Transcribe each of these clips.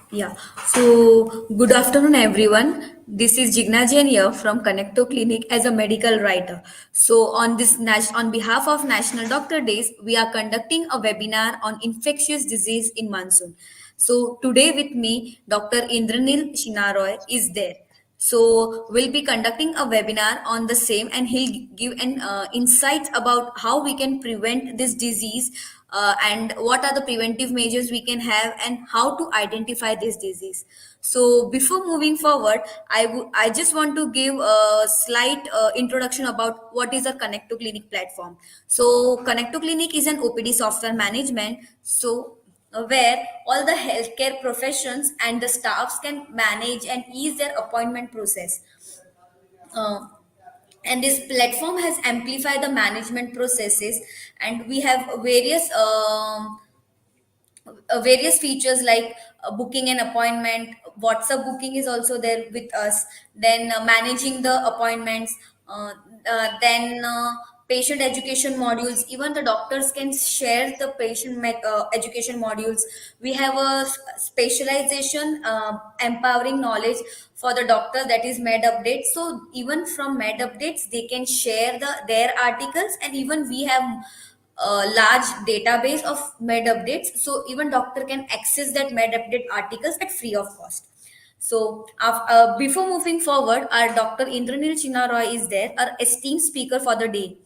Yeah. So, good afternoon, everyone. This is Jigna Jain here from Connecto Clinic as a medical writer. So, on behalf of National Doctor Days, we are conducting a webinar on infectious disease in monsoon. So, today with me, Dr. Indranil Sinharoy is there. So, we'll be conducting a webinar on the same, and he'll give an insights about how we can prevent this disease and what are the preventive measures we can have and how to identify this disease. So before moving forward, I just want to give a slight introduction about what is a Connect to Clinic platform. So Connect to Clinic is an OPD software management, where all the healthcare professions and the staffs can manage and ease their appointment process. uh, and this platform has amplified the management processes, and we have various features like booking an appointment. WhatsApp booking is also there with us, then managing the appointments, then patient education modules. Even the doctors can share the education modules. We have a specialization empowering knowledge for the doctor, that is med updates. So even from med updates they can share their articles, and even we have a large database of med updates, so even doctor can access that med update articles at free of cost. So before moving forward, our Dr. Indranil Chinnaroy is there, our esteemed speaker for the day.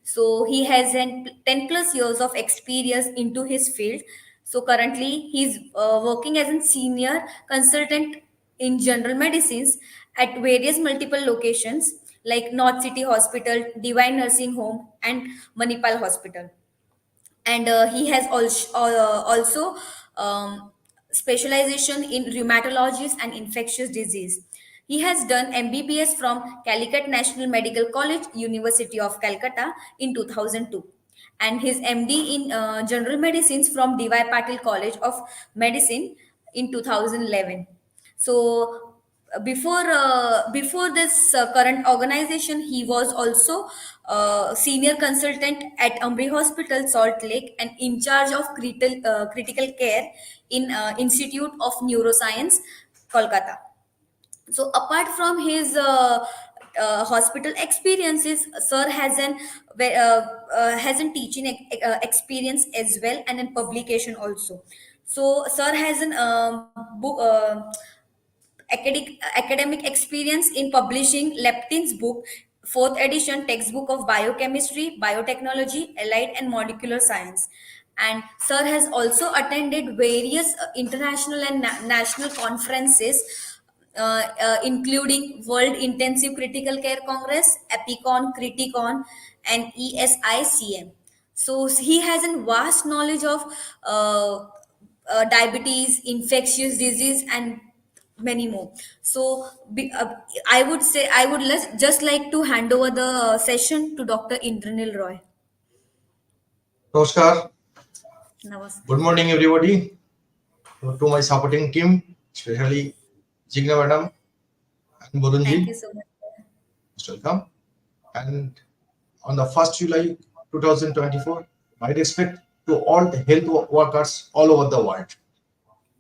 So he has 10 plus years of experience into his field. So currently he's working as a senior consultant in general medicines at various multiple locations like North City Hospital, Divine Nursing Home, and Manipal Hospital. And he has also specialization in rheumatologies and infectious disease. He has done MBBS from Calicut National Medical College, University of Calcutta in 2002, and his MD in General Medicines from D.Y. Patil College of Medicine in 2011. So before this current organization, he was also senior consultant at Ambri Hospital, Salt Lake, and in charge of critical care in Institute of Neuroscience, Kolkata. So apart from his hospital experiences, sir has an teaching experience as well, and in publication also. So sir has an academic experience in publishing Leptin's book, fourth edition textbook of biochemistry, biotechnology, allied and molecular science. And Sir has also attended various international and national conferences, including World Intensive Critical Care Congress, Epicon, Criticon, and ESICM. So he has a vast knowledge of diabetes, infectious disease, and many more. So I would say I would just like to hand over the session to Dr. Indranil Roy. Namaskar. Namaste. Good morning, everybody. To my supporting team, especially Jigna Madam and Thank Burunji, you so much. most welcome. And on the 1st July 2024, my respect to all the health workers all over the world,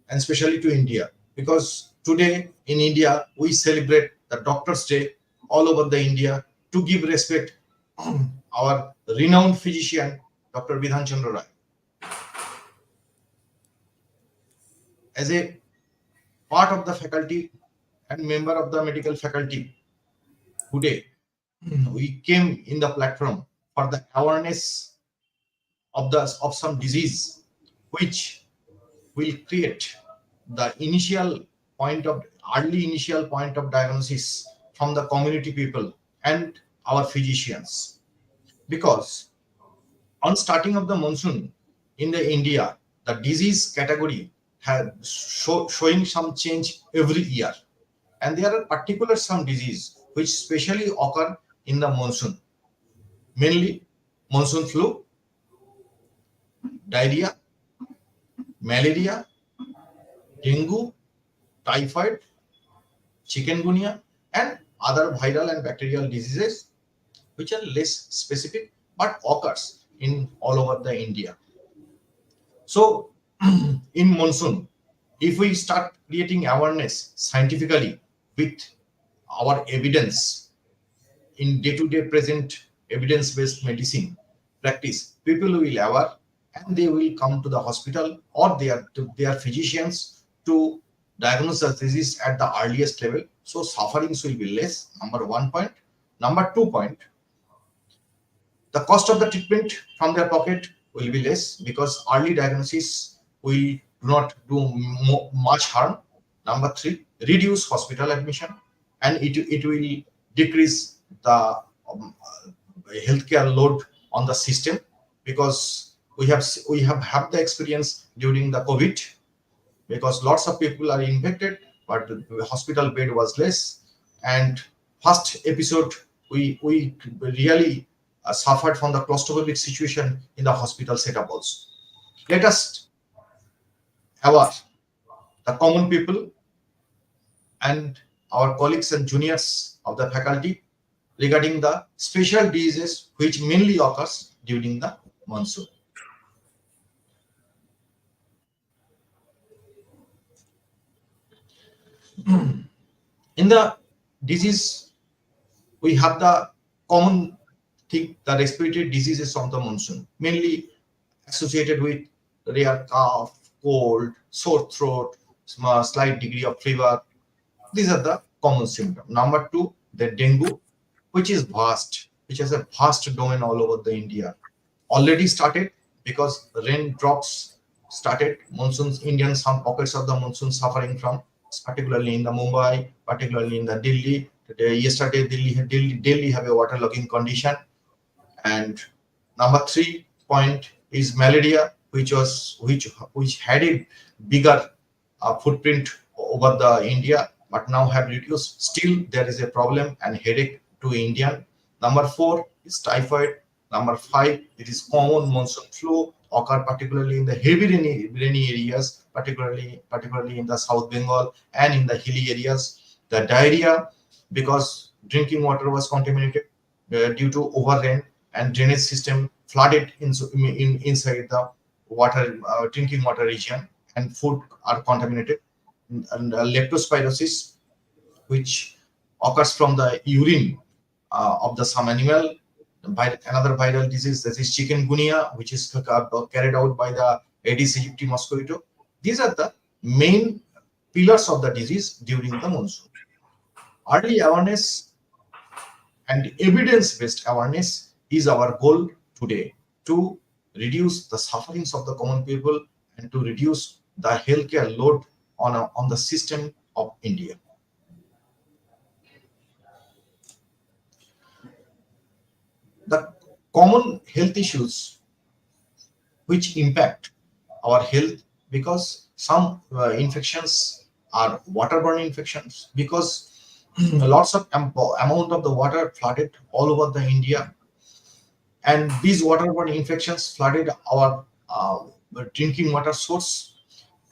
and especially to India, because today in India we celebrate the Doctors' Day all over the India to give respect our renowned physician, Dr. Vidhan Chandra Rai. As a part of the faculty and member of the medical faculty, today we came in the platform for the awareness of some disease which will create the early initial point of diagnosis from the community people and our physicians, because on starting of the monsoon in the India, the disease category has showing some change every year, and there are particular some disease which specially occur in the monsoon, mainly monsoon flu, diarrhea, malaria, dengue, typhoid, chikungunya, and other viral and bacterial diseases which are less specific but occurs in all over the India. So in monsoon If we start creating awareness scientifically with our evidence in day-to-day present evidence-based medicine practice, people will aware and they will come to the hospital or their physicians to diagnose the disease at the earliest level. So sufferings will be less. Number one point. Number 2 point, the cost of the treatment from their pocket will be less because early diagnosis will do not do much harm. Number three, reduce hospital admission, and it will decrease the healthcare load on the system, because we have the experience during the COVID, because lots of people are infected, but the hospital bed was less. And first episode, we really suffered from the claustrophobic situation in the hospital setup also. Let us aware the common people and our colleagues and juniors of the faculty regarding the special diseases which mainly occurs during the monsoon. In the disease, we have the common thing, the respiratory diseases of the monsoon, mainly associated with rare cough, cold, sore throat, slight degree of fever. These are the common symptoms. Number two, the dengue, which is vast, which has a vast domain all over the India. Already started because rain drops started. Monsoons, Indian, some pockets of the monsoon suffering from, particularly in the Mumbai, particularly in the Delhi. Today, yesterday, Delhi have a waterlogging condition. And number 3 point is malaria, which had a bigger footprint over the India, but now have reduced. Still, there is a problem and headache to Indian. Number 4 is typhoid. Number 5, it is common monsoon flu, occur particularly in the heavy rainy areas, particularly in the South Bengal and in the hilly areas. The diarrhea, because drinking water was contaminated due to overrain, and drainage system flooded inside the water drinking water region, and food are contaminated. And leptospirosis, which occurs from the urine of the some animal. By another viral disease, that is chikungunya, which is carried out by the Aedes aegypti mosquito. These are the main pillars of the disease during the monsoon. Early awareness and evidence-based awareness is our goal today, to reduce the sufferings of the common people and to reduce the healthcare load on the system of India. The common health issues which impact our health, because some infections are waterborne infections, because lots of amount of the water flooded all over the India, and these waterborne infections flooded our drinking water source,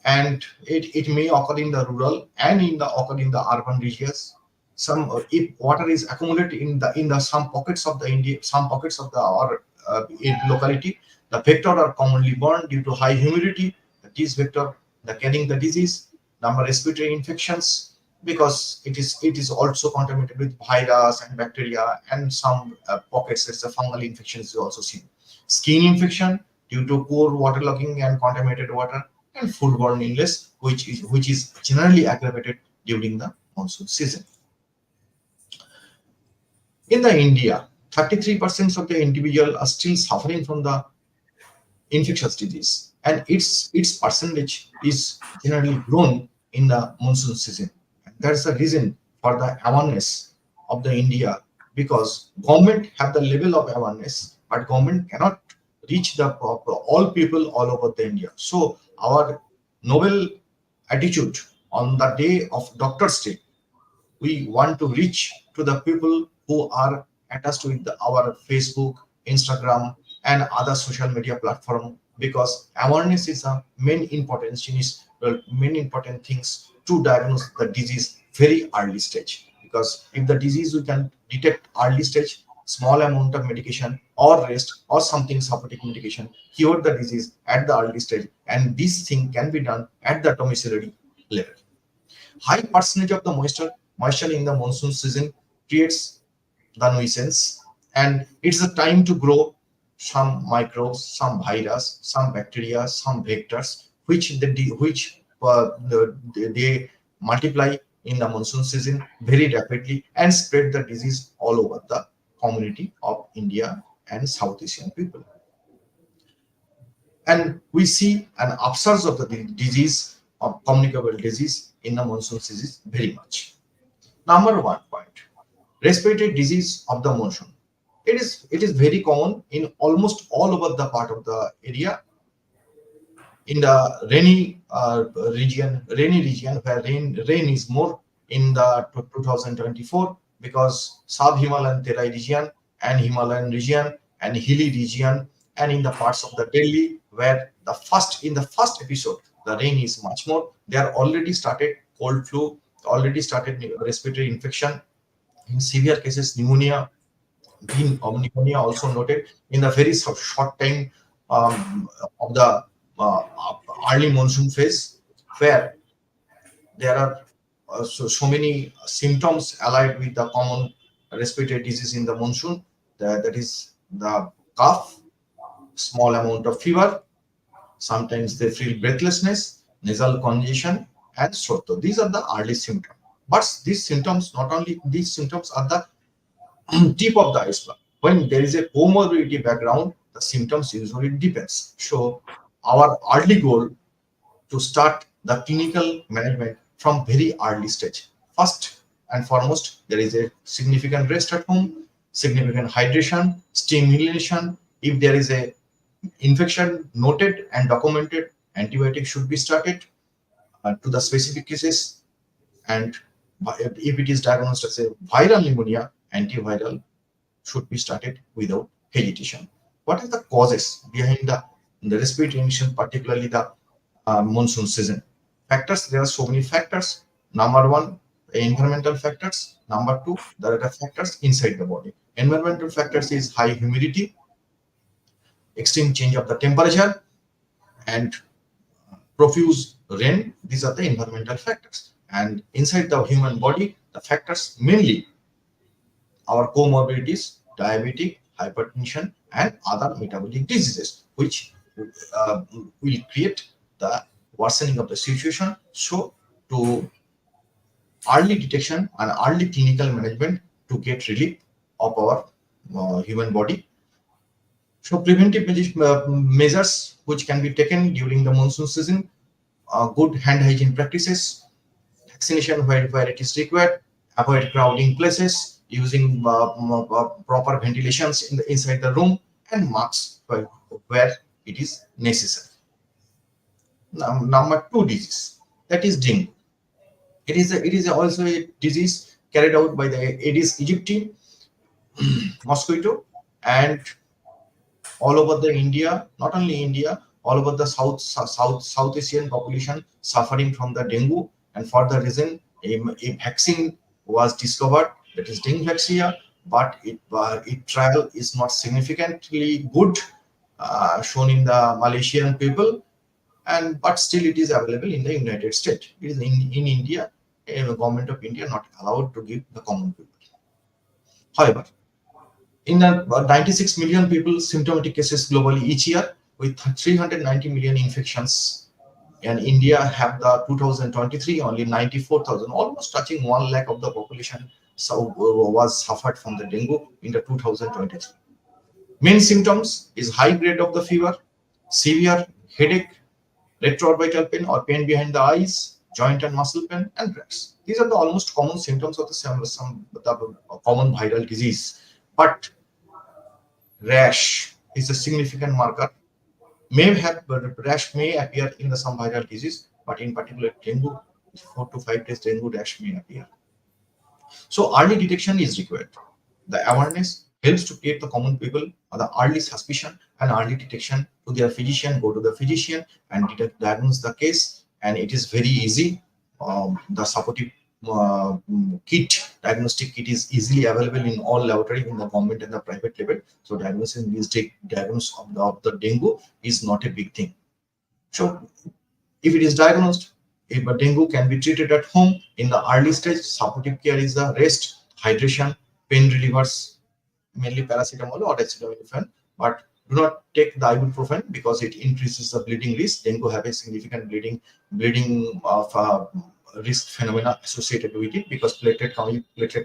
and it may occur in the rural and occur in the urban regions. Some if water is accumulated in the some pockets of the India, some pockets of the our locality, the vector are commonly born due to high humidity. This vector, the carrying the disease. Number respiratory infections, because it is also contaminated with virus and bacteria, and some pockets as a fungal infection is also seen. Skin infection due to poor waterlogging and contaminated water, and foodborne illness, which is generally aggravated during the monsoon season. In the India, 33% of the individual are still suffering from the infectious disease, and its percentage is generally grown in the monsoon season. And that's the reason for the awareness of the India, because government have the level of awareness, but government cannot reach the all people all over the India. So our noble attitude on the day of Doctor's Day, we want to reach to the people who are attached with our Facebook, Instagram, and other social media platform, because awareness is a main important things to diagnose the disease very early stage. Because if the disease we can detect early stage, small amount of medication or rest or something supporting medication cure the disease at the early stage, and this thing can be done at the domiciliary level. High percentage of the moisture in the monsoon season creates the nuisance, and it's the time to grow some microbes, some virus, some bacteria, some vectors, they multiply in the monsoon season very rapidly and spread the disease all over the community of India and South Asian people. And we see an upsurge of the disease, of communicable disease in the monsoon season very much. Number one point, respiratory disease of the monsoon. It is very common in almost all over the part of the area in the rainy region where rain is more in the 2024, because sub-Himalayan Terai region and Himalayan region and hilly region, and in the parts of the Delhi where the first episode the rain is much more. They are already started cold flu, already started respiratory infection, in severe cases pneumonia, been pneumonia also noted in the very short time of the uh, early monsoon phase, where there are so many symptoms allied with the common respiratory disease in the monsoon. That is the cough, small amount of fever, sometimes they feel breathlessness, nasal congestion, and sore throat. These are the early symptoms. But these symptoms, not only these symptoms, are the tip of the iceberg. When there is a comorbidity background, the symptoms usually depends. So our early goal to start the clinical management from very early stage. First and foremost, there is a significant rest at home, significant hydration, stimulation. If there is a infection noted and documented, antibiotic should be started to the specific cases. And if it is diagnosed as a viral pneumonia, antiviral should be started without hesitation. What are the causes behind the respiratory infection, particularly the monsoon season? Factors, there are so many factors. Number one, environmental factors. Number two, there are the factors inside the body. Environmental factors is high humidity, extreme change of the temperature, and profuse rain. These are the environmental factors. And inside the human body, the factors mainly our comorbidities, diabetic, hypertension, and other metabolic diseases, which will create the worsening of the situation. So, to early detection and early clinical management to get relief of our human body. So, preventive measures which can be taken during the monsoon season, good hand hygiene practices, vaccination where it is required, avoid crowding places, using proper ventilations inside the room, and masks where it is necessary. Number two disease, that is dengue. It is also a disease carried out by the Aedes aegypti mosquito, and all over the India, not only India, all over the South Asian population suffering from the dengue, and for the reason a vaccine was discovered, that is dengue vaccine, but its trial is not significantly good, shown in the Malaysian people, and but still it is available in the United States. It is in India, the government of India not allowed to give the common people. However, in the 96 million people symptomatic cases globally each year, with 390 million infections, and India have the 2023 only 94,000, almost touching 1 lakh of the population, so was suffered from the dengue in the 2023. Main symptoms is high grade of the fever, severe headache, retroorbital pain or pain behind the eyes, joint and muscle pain, and rash. These are the almost common symptoms of the common viral disease. But rash is a significant marker. Rash may appear in the some viral disease, but in particular dengue, 4 to 5 days dengue rash may appear. So early detection is required. The awareness helps to create the common people or the early suspicion and early detection to their physician, go to the physician and diagnose the case. And it is very easy. The supportive diagnostic kit is easily available in all laboratory in the government and the private level. So diagnosis of the dengue is not a big thing. So if it is diagnosed, If a dengue can be treated at home in the early stage, supportive care is the rest, hydration, pain relievers, mainly paracetamol or acetaminophen, but do not take the ibuprofen because it increases the bleeding risk. Dengue have a significant bleeding of risk phenomena associated with it, because platelet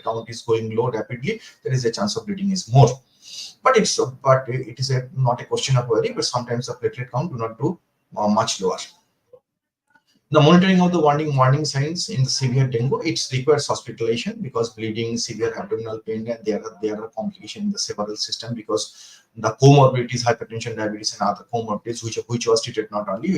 count is going low rapidly. There is a chance of bleeding is more, but it is not a question of worry. But sometimes the platelet count do not do much lower. The monitoring of the warning signs in the severe dengue, it requires hospitalization because bleeding, severe abdominal pain, and there are complications in the several system, because the comorbidities, hypertension, diabetes, and other comorbidities which was treated not only.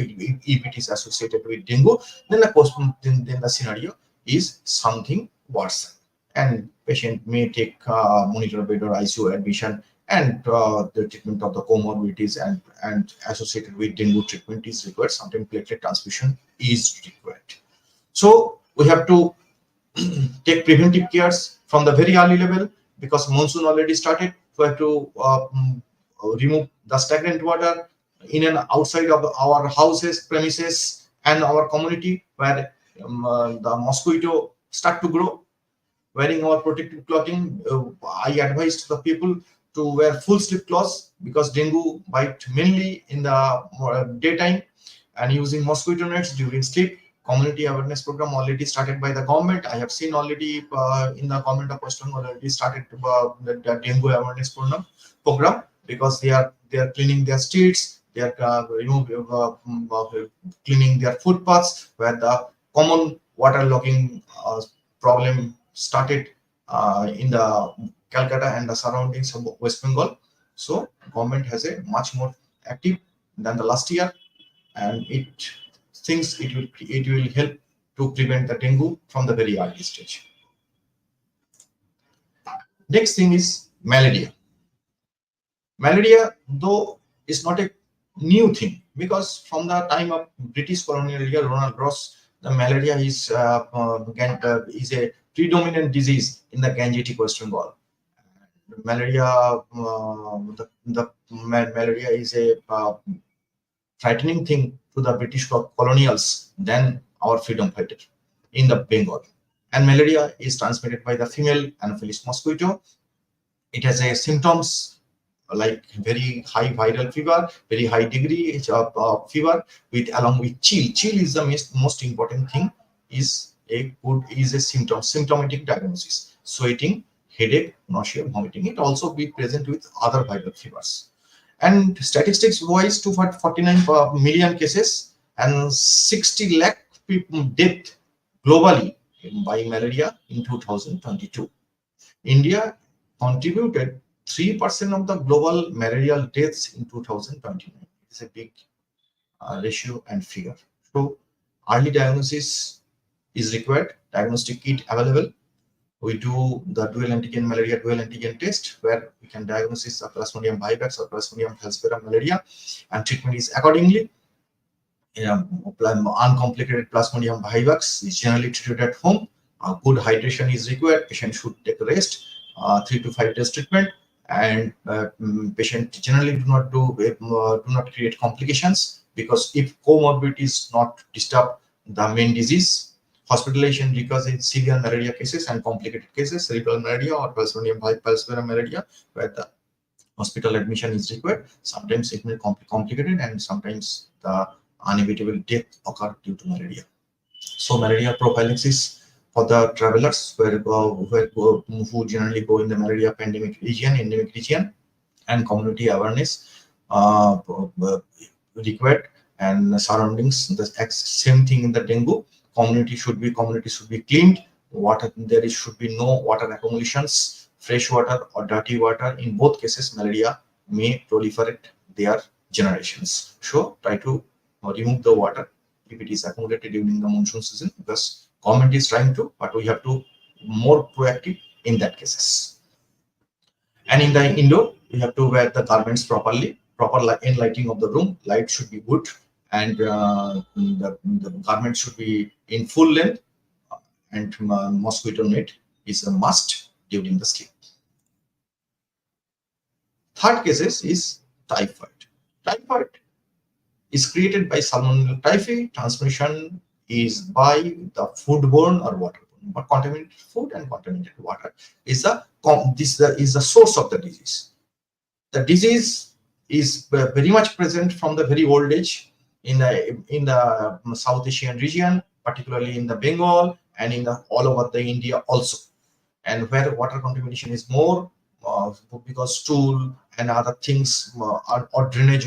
If it is associated with dengue, then the scenario is something worse, and patient may take monitor bed or ICU admission, and the treatment of the comorbidities and associated with dengue treatment is required. Sometimes platelet transfusion is required. So we have to take preventive cares from the very early level, because monsoon already started. We have to remove the stagnant water in and outside of our houses, premises, and our community, where the mosquito start to grow. Wearing our protective clothing, I advise the people to wear full sleeve clothes, because dengue bite mainly in the daytime, and using mosquito nets during sleep. Community awareness program already started by the government. I have seen already in the government of West Bengal already started the dengue awareness program, because they are cleaning their streets, they are cleaning their footpaths, where the common water logging problem started in the Calcutta and the surroundings of West Bengal. So government has a much more active than the last year, and it thinks it will help to prevent the dengue from the very early stage. Next thing is malaria. Malaria, though, is not a new thing, because from the time of British colonial leader Ronald Ross, the malaria is a predominant disease in the Gangetic West Bengal. Malaria, malaria is a frightening thing to the British colonials than our freedom fighter in the Bengal. And malaria is transmitted by the female Anopheles mosquito. It has a symptoms like very high viral fever, very high degree of fever, with along with chill. Chill is the most important thing. Is a symptomatic diagnosis. Sweating, headache, nausea, vomiting. It also be present with other viral fevers. And statistics wise, 249 million cases and 60 lakh people dead globally by malaria in 2022. India contributed 3% of the global malarial deaths in 2029. It's a big ratio and figure. So early diagnosis is required. Diagnostic kit available. We do the malaria dual antigen test, where we can diagnose the Plasmodium vivax or Plasmodium falciparum malaria, and treatment is accordingly. Uncomplicated Plasmodium vivax is generally treated at home. Good hydration is required. Patient should take rest, 3 to 5 days treatment, and patient generally do not create complications, because if comorbidity is not disturb the main disease, hospitalization recurs in severe malaria cases and complicated cases, cerebral malaria or Plasmodium falciparum malaria, where the hospital admission is required. Sometimes it may be complicated, and sometimes the unevitable death occur due to malaria. So malaria prophylaxis for the travelers who generally go in the malaria endemic region, and community awareness required, and surroundings the same thing in the dengue. Community should be cleaned. Water, should be no water accumulations, fresh water or dirty water. In both cases, malaria may proliferate their generations. So try to remove the water if it is accumulated during the monsoon season, because government is trying to, but we have to more proactive in that cases. And in the indoor, we have to wear the garments properly. Proper lighting of the room. Light should be good, and the garment should be in full length, and mosquito net is a must during the sleep. Third cases is typhoid. Typhoid is created by Salmonella typhi. Transmission is by the foodborne or waterborne. But contaminated food and contaminated water is the source of the disease. The disease is very much present from the very old age in the South Asian region, particularly in the Bengal and in the all over the India also. And where water contamination is more, because stool and other things, or drainage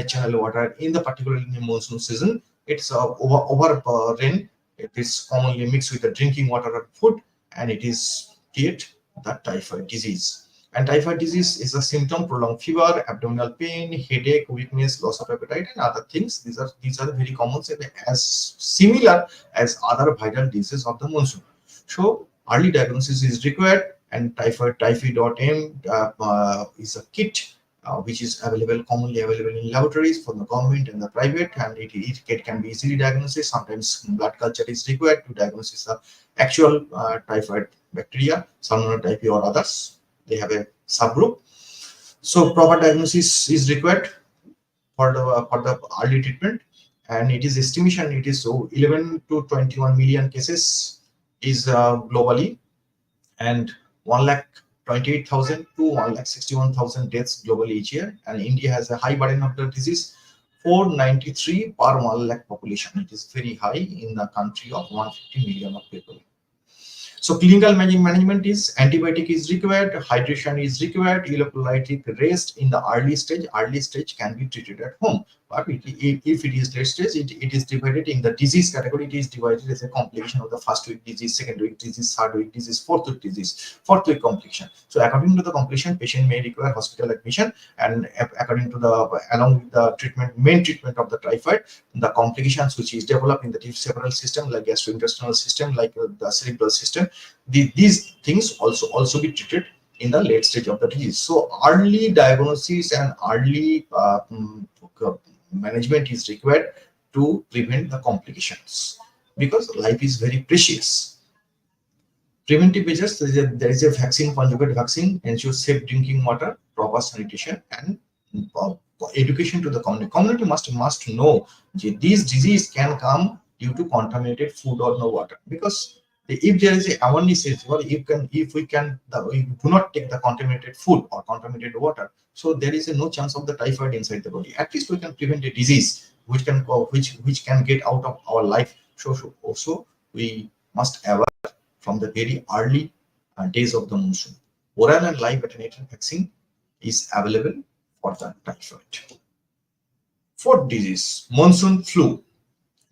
channel water in the particularly in the monsoon season, it's over rain. It is commonly mixed with the drinking water or food, and it is create the typhoid disease. And typhoid disease is a symptom: prolonged fever, abdominal pain, headache, weakness, loss of appetite, and other things. These are very common, as similar as other viral diseases of the monsoon. So early diagnosis is required, and typhoid.m is a kit which is commonly available in laboratories from the government and the private, and it can be easily diagnosed. Sometimes blood culture is required to diagnose the actual typhoid bacteria, Salmonella typhi or others. They have a subgroup. So proper diagnosis is required for the early treatment, and it is estimation it is 11 to 21 million cases is globally, and 1,28,000 to 1,61,000 deaths globally each year. And India has a high burden of the disease, 493 per 1 lakh population. It is very high in the country of 150 million of people. So clinical management is antibiotic is required, hydration is required, electrolytic rest in the early stage. Early stage can be treated at home, but if it is late stage, it is divided in the disease category. It is divided as a complication of the first week disease, second week disease, third week disease, fourth week disease, fourth week complication. So according to the complication, patient may require hospital admission, and according to along with the main treatment of the typhoid, the complications which is developed in the several system like gastrointestinal system, like the cerebral system, these things also be treated in the late stage of the disease. So early diagnosis and early management is required to prevent the complications, because life is very precious. Preventive measures: there is a vaccine, conjugate vaccine, ensure safe drinking water, proper sanitation, and uh, education to the community. Community must know that these disease can come due to contaminated food or no water. Because if there is a awareness, or we do not take the contaminated food or contaminated water, so there is no chance of the typhoid inside the body. At least we can prevent a disease which can get out of our life. So also we must avoid from the very early days of the monsoon. Oral and live attenuated vaccine is available for the typhoid. Fourth disease, monsoon flu.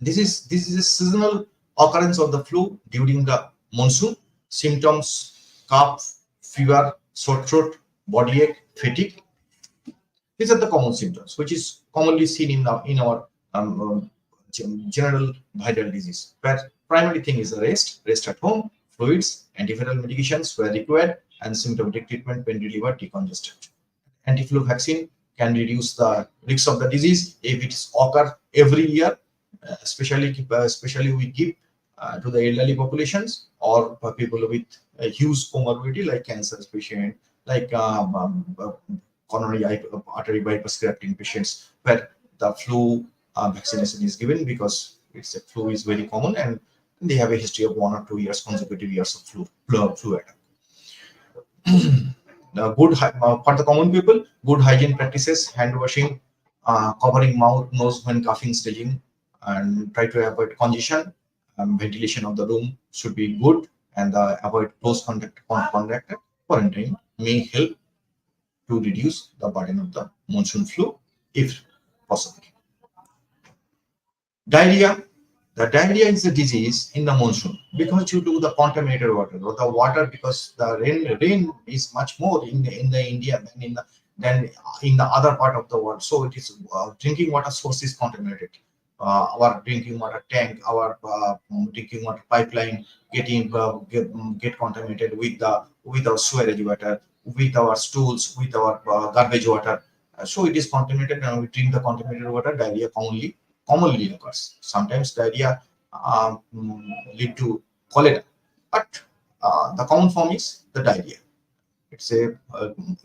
This is a seasonal occurrence of the flu during the monsoon. Symptoms: cough, fever, sore throat, body ache, fatigue. These are the common symptoms which is commonly seen in our general viral disease, where primary thing is rest at home, fluids, antiviral medications were required, and symptomatic treatment when delivered decongestant. Anti-flu vaccine can reduce the risk of the disease if it occur every year, especially we give to the elderly populations, or people with a huge comorbidity like cancer patient, like coronary artery bypass grafting patients, where the flu vaccination is given, because flu is very common, and they have a history of 1 or 2 years, consecutive years of flu attack. For the common people, good hygiene practices: hand washing, covering mouth, nose when coughing, staging, and try to avoid congestion. Ventilation of the room should be good, and avoid close contact. Quarantine may help to reduce the burden of the monsoon flu if possible. Diarrhea. The diarrhea is a disease in the monsoon because due to the contaminated water, or the water, because the rain is much more in the India than in the other part of the world. So it is drinking water source is contaminated. Our drinking water tank, our drinking water pipeline get contaminated with our sewage water, with our stools, with our garbage water. So it is contaminated, and we drink the contaminated water. Diarrhea commonly occurs. Sometimes diarrhea lead to cholera, but the common form is the diarrhea. It's a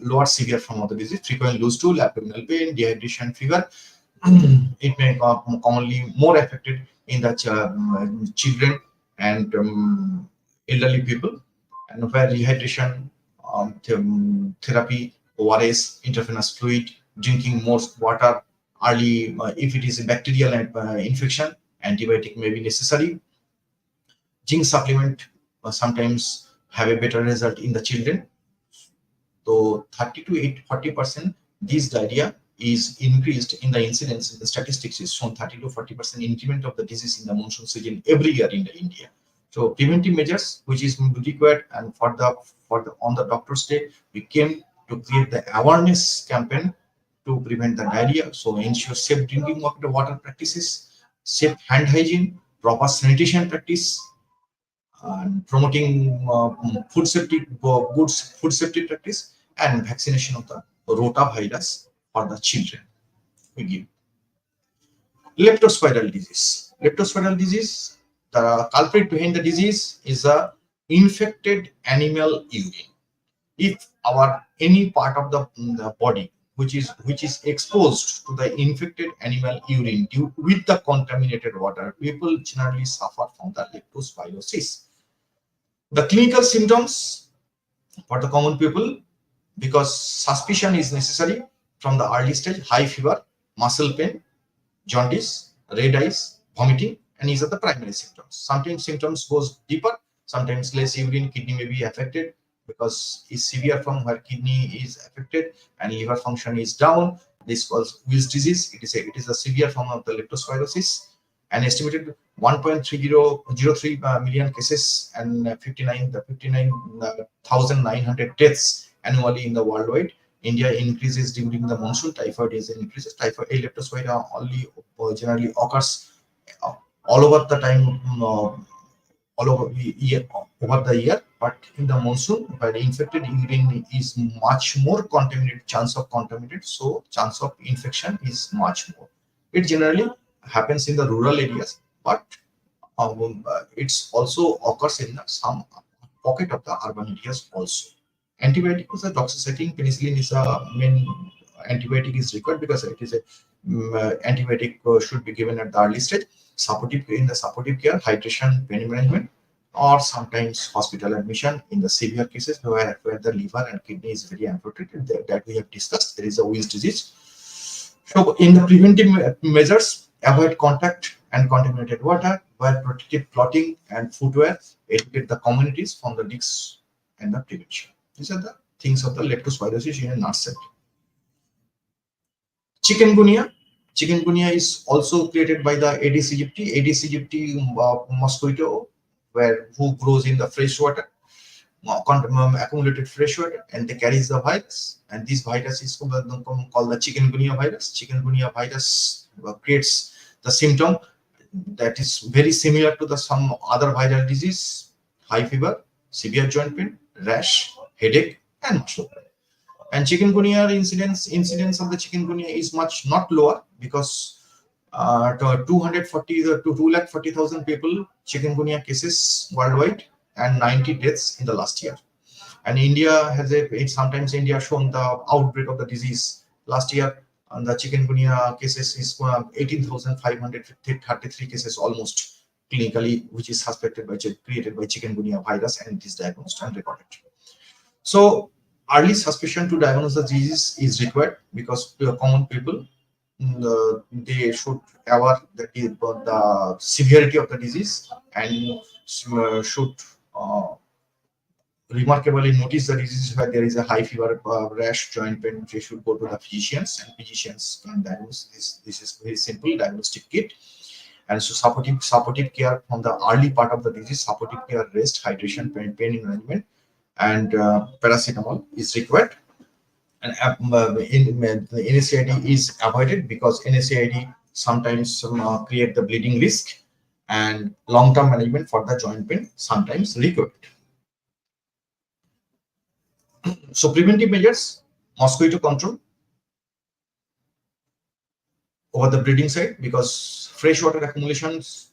lower severe form of the disease. Frequent loose stool, abdominal pain, dehydration, fever. it may commonly more affected in the children and elderly people, and where rehydration, therapy, ORS, intravenous fluid, drinking more water early. If it is a bacterial infection, antibiotic may be necessary. Zinc supplement sometimes have a better result in the children. So 30 to 40%, this diarrhea is increased in the incidence. The statistics is shown 30 to 40% increment of the disease in the monsoon season every year in the India. So preventive measures which is required, and for the on the doctor's day we came to create the awareness campaign to prevent the diarrhea. So ensure safe drinking water practices, safe hand hygiene, proper sanitation practice, and promoting good food safety practice, and vaccination of the rotavirus for the children. We give leptospiral disease. Leptospiral disease, the culprit behind the disease is a infected animal urine. If our any part of the body which is exposed to the infected animal urine due with the contaminated water, people generally suffer from the leptospirosis. The clinical symptoms for the common people, because suspicion is necessary from the early stage: high fever, muscle pain, jaundice, red eyes, vomiting, and these are the primary symptoms. Sometimes symptoms goes deeper, sometimes less urine, kidney may be affected because it's severe from where kidney is affected and liver function is down. This calls Wills disease. It is a severe form of the leptospirosis. An estimated 1.3003 million cases and 59,900 deaths annually in the worldwide. India increases during the monsoon. Typhoid is an increases. Typhoid, leptospira only generally occurs all over the time, all over the year. But in the monsoon, where the infected urine is much more contaminated, chance of contaminated, so chance of infection is much more. It generally happens in the rural areas, but it's also occurs in some pocket of the urban areas also. Antibiotic is a doxycycline. Penicillin is a main antibiotic is required because it is a antibiotic should be given at the early stage. Supportive in the supportive care, hydration, pain management, or sometimes hospital admission in the severe cases where the liver and kidney is very affected. That we have discussed. There is a Wills disease. So in the preventive measures, avoid contact and contaminated water, wear protective clothing and footwear, educate the communities from the risks and the prevention. These are the things of the leptospirosis in a nutshell. Chikungunya. Chikungunya is also created by the Aedes aegypti. Aedes aegypti mosquito, who grows in the fresh water, accumulated fresh water, and they carries the virus. And this virus is called the chikungunya virus. Chikungunya virus creates the symptom that is very similar to the some other viral disease: high fever, severe joint pain, rash, headache, and muscle pain. And chikungunya incidence of the chikungunya is much not lower, because 240 to 240,000 people chikungunya cases worldwide and 90 deaths in the last year. And India has sometimes India shown the outbreak of the disease last year. And the chikungunya cases is 18,533 cases almost clinically, which is suspected by created by chikungunya virus, and it is diagnosed and recorded. So early suspicion to diagnose the disease is required, because common people they should aware the severity of the disease, and should remarkably notice the disease where there is a high fever, rash, joint pain. They should go to the physicians, and physicians can diagnose this. This is very simple diagnostic kit. And so supportive care from the early part of the disease, supportive care, rest, hydration, pain management, and paracetamol is required. And the NSAID is avoided, because NSAID sometimes create the bleeding risk, and long-term management for the joint pain sometimes required. So preventive measures: mosquito control over the breeding side, because freshwater accumulations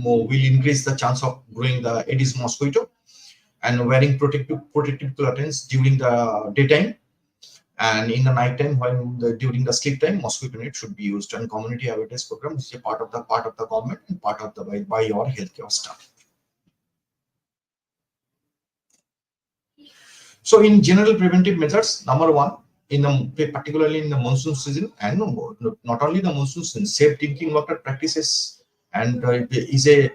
will increase the chance of growing the Aedes mosquito, and wearing protective clothing during the daytime, And in the night time, when during the sleep time, mosquito net should be used. And community awareness program is a part of the government and part of the by your healthcare staff. So in general preventive measures, number one, particularly in the monsoon season, and not only the monsoon season, safe drinking water practices and is a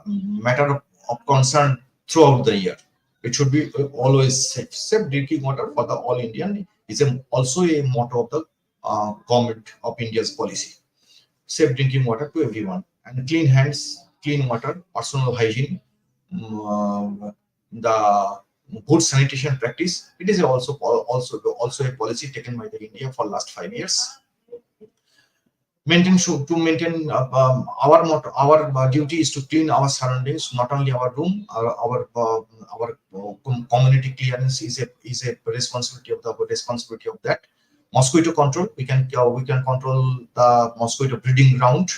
matter of concern throughout the year. It should be always safe. Safe drinking water for the all Indian is also a motto of the government of India's policy. Safe drinking water to everyone, and clean hands, clean water, personal hygiene, the good sanitation practice. It is also a policy taken by the India for last 5 years. Maintain our duty is to clean our surroundings, not only our room. Our community clearance is a responsibility of that. Mosquito control, we can control the mosquito breeding ground,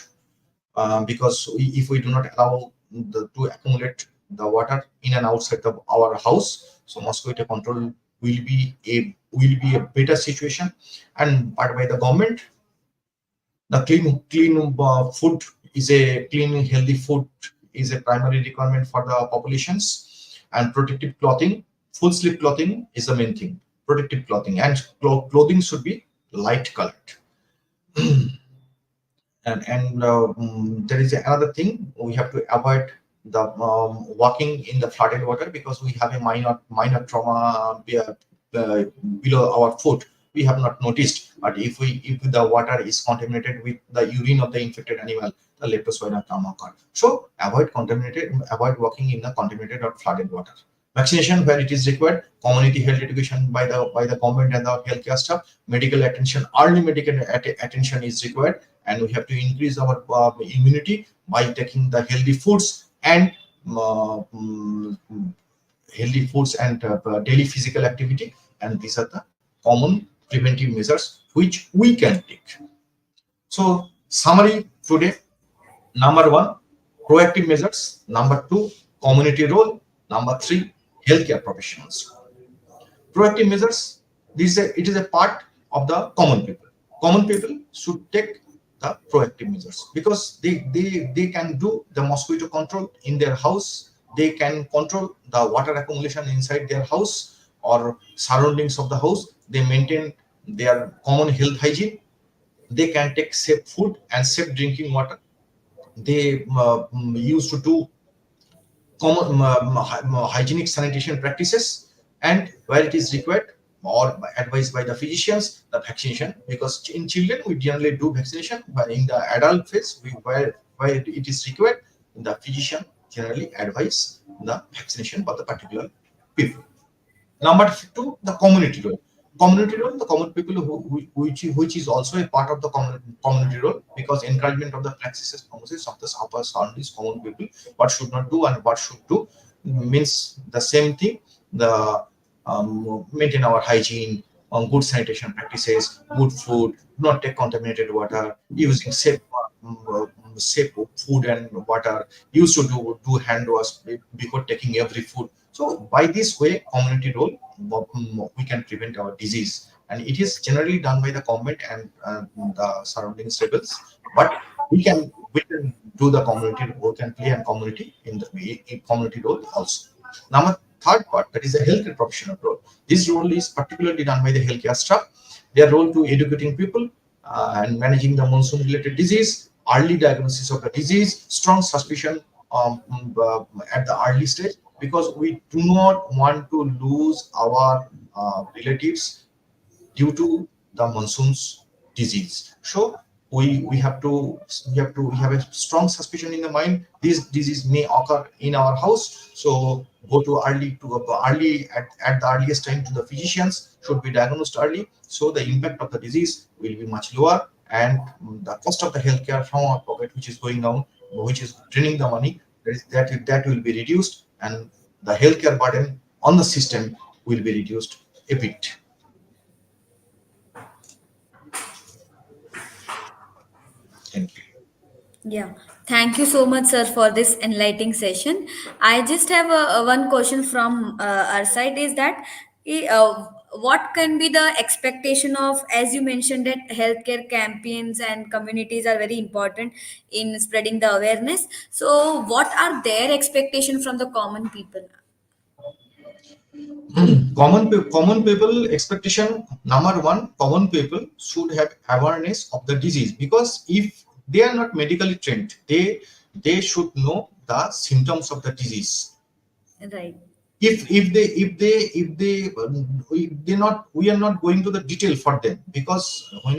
because if we do not allow to accumulate the water in and outside our house, so mosquito control will be a better situation. And part by the government, the food is a clean healthy food is a primary requirement for the populations. And protective clothing, full sleeve clothing is the main thing. Protective clothing, and clothing should be light colored. And there is another thing, we have to avoid the walking in the flooded water, because we have a minor trauma below our foot. We have not noticed, but if the water is contaminated with the urine of the infected animal, the leptospirosis can occur. So avoid walking in the contaminated or flooded water. Vaccination where it is required, community health education by the government and the healthcare staff, medical attention, early medical attention is required. And we have to increase our immunity by taking the healthy foods and uh, mm, daily physical activity. And these are the common preventive measures which we can take. So summary today: number one, proactive measures; number two, community role; number three, healthcare professionals. Proactive measures, it is a part of the common people. Common people should take the proactive measures, because they can do the mosquito control in their house. They can control the water accumulation inside their house or surroundings of the house. They maintain their common health hygiene. They can take safe food and safe drinking water. They used to do common hygienic sanitation practices. And where it is required or advised by the physicians, the vaccination, because in children we generally do vaccination, but in the adult phase, where it is required, the physician generally advise the vaccination for the particular people. Number two, the community role. Community role, the common people which is also a part of the community role, because encouragement of the practices promises of the upper surroundings common people, what should not do and what should do, means the same thing. The maintain our hygiene, good sanitation practices, good food, not take contaminated water, using safe food and water, used to do hand wash before taking every food. So by this way, community role, we can prevent our disease, and it is generally done by the government and the surrounding levels. But we can do the community, we can play a community in community role also. Now, third part, that is the healthcare professional role. This role is particularly done by the healthcare staff. Their role to educating people and managing the monsoon related disease, early diagnosis of the disease, strong suspicion at the early stage, because we do not want to lose our relatives due to the monsoon's disease. So we have a strong suspicion in the mind this disease may occur in our house. So go to early at the earliest time to the physicians, should be diagnosed early, so the impact of the disease will be much lower, and the cost of the healthcare from our pocket, which is going down, which is draining the money, that will be reduced, and the healthcare burden on the system will be reduced a bit. Thank you. Yeah, thank you so much, sir, for this enlightening session. I just have one question from our side, is that what can be the expectation of, as you mentioned that healthcare campaigns and communities are very important in spreading the awareness. So what are their expectation from the common people? Common people expectation number one, common people should have awareness of the disease, because if they are not medically trained, they should know the symptoms of the disease. Right. If they not, we are not going to the detail for them, because when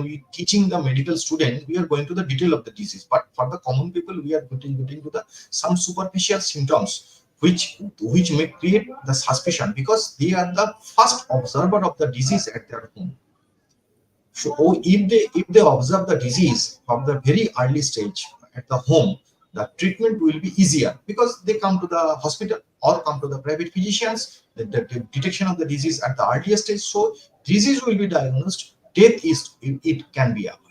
we teaching the medical student, we are going to the detail of the disease, but for the common people we are getting to the some superficial symptoms which may create the suspicion, because they are the first observer of the disease at their home. So if they observe the disease from the very early stage at the home, the treatment will be easier, because they come to the hospital or come to the private physicians. The detection of the disease at the earliest stage, so disease will be diagnosed. Death is, it can be avoided.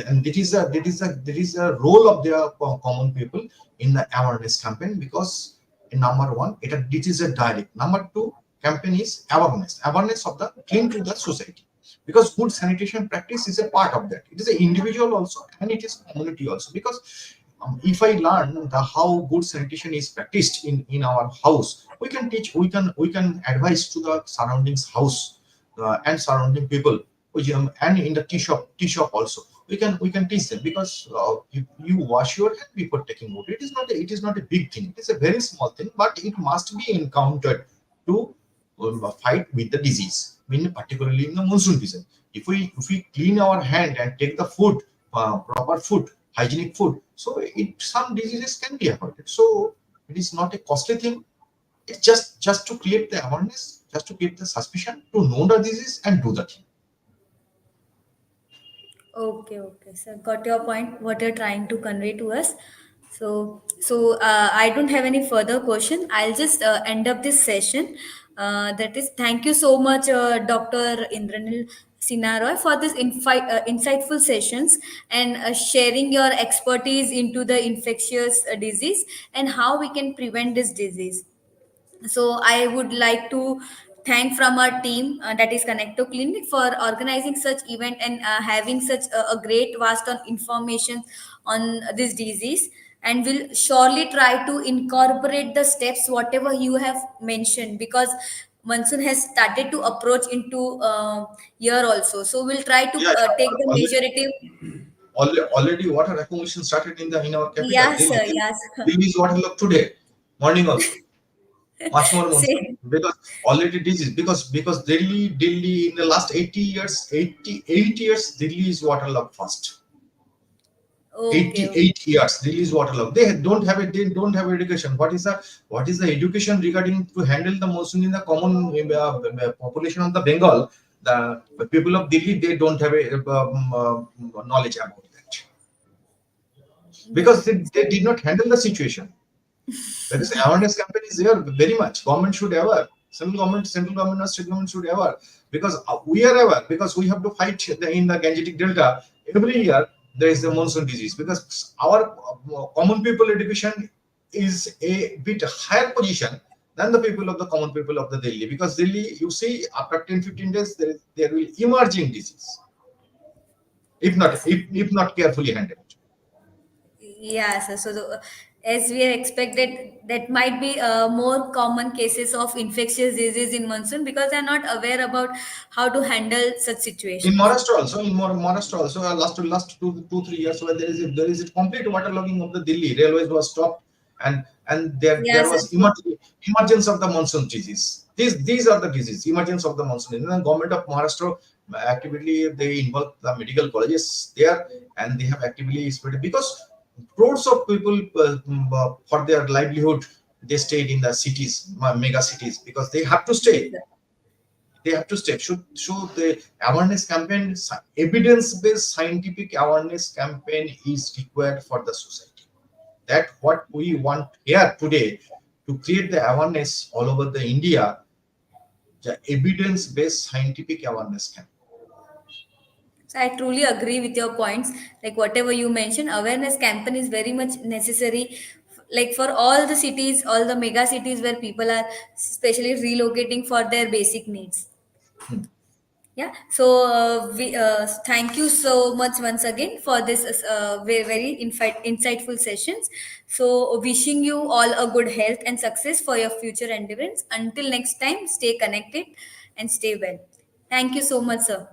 And that is a role of the common people in the awareness campaign, because number one, it is a direct. Number two, campaign is awareness of the clean to the society, because good sanitation practice is a part of that. It is an individual also and it is community also, because if I learn the how good sanitation is practiced in our house, we can teach, we can advise to the surroundings house and surrounding people, and in the tea shop also we can teach them, because if you wash your hand before taking food, it is not a big thing, it is a very small thing, but it must be encountered to fight with the disease, particularly in the monsoon season. If we clean our hand and take the food, proper food, hygienic food, so some diseases can be avoided. So it is not a costly thing. It's just to create the awareness, just to create the suspicion, to know the disease and do the thing. Okay, okay. So got your point, what you're trying to convey to us. I don't have any further question. I'll just end up this session. That is, thank you so much, Dr. Indranil Sinharoy, for this insightful sessions and sharing your expertise into the infectious disease and how we can prevent this disease. So I would like to thank from our team, that is Connect to Clinic, for organizing such event and having such a great vast on information on this disease, and will surely try to incorporate the steps whatever you have mentioned, because monsoon has started to approach into year also, so we'll try to Yeah, take yeah. the measurative. Already water accumulation started in our capital, Yes Delhi. sir, yes. Delhi is water lock today, morning also, much more monsoon, Say. because already disease, because Delhi in the last 80 years, 88 years, Delhi is waterlogged first. Okay, okay. 88 years, Delhi is waterlogged. They don't have education. What is the education regarding to handle the monsoon in the common population of the Bengal? The people of Delhi, they don't have a knowledge about that, because Right. they did not handle the situation. There is awareness campaign is there very much. Government should aware. Central government or state government should aware, because we are aware, because we have to fight in the Gangetic Delta every year. There is the monsoon disease, because our common people education is a bit higher position than the people of the common people of the Delhi, because Delhi, you see, after 10-15 days there will emerging disease, if not carefully handled. Yeah, as we expected, that might be more common cases of infectious disease in monsoon, because they're not aware about how to handle such In situations. Maharashtra also, last 2-3 years, where there is a complete waterlogging of the Delhi railways was stopped, and there Yes, was sir. emergence of the monsoon disease. These are the disease emergence of the monsoon. And the government of Maharashtra actively they involve the medical colleges there, and they have actively spread, because crores of people for their livelihood, they stayed in the cities, mega cities, because they have to Yes, stay. sir. Should the awareness campaign, evidence-based scientific awareness campaign is required for the society. That what we want here today, to create the awareness all over the India, the evidence-based scientific awareness campaign. So I truly agree with your points. Like whatever you mentioned, awareness campaign is very much necessary like for all the cities, all the mega cities where people are especially relocating for their basic needs. Hmm. Yeah, so thank you so much once again for this very, very insightful sessions. So wishing you all a good health and success for your future endeavors. Until next time, stay connected and stay well. Thank you so much, sir.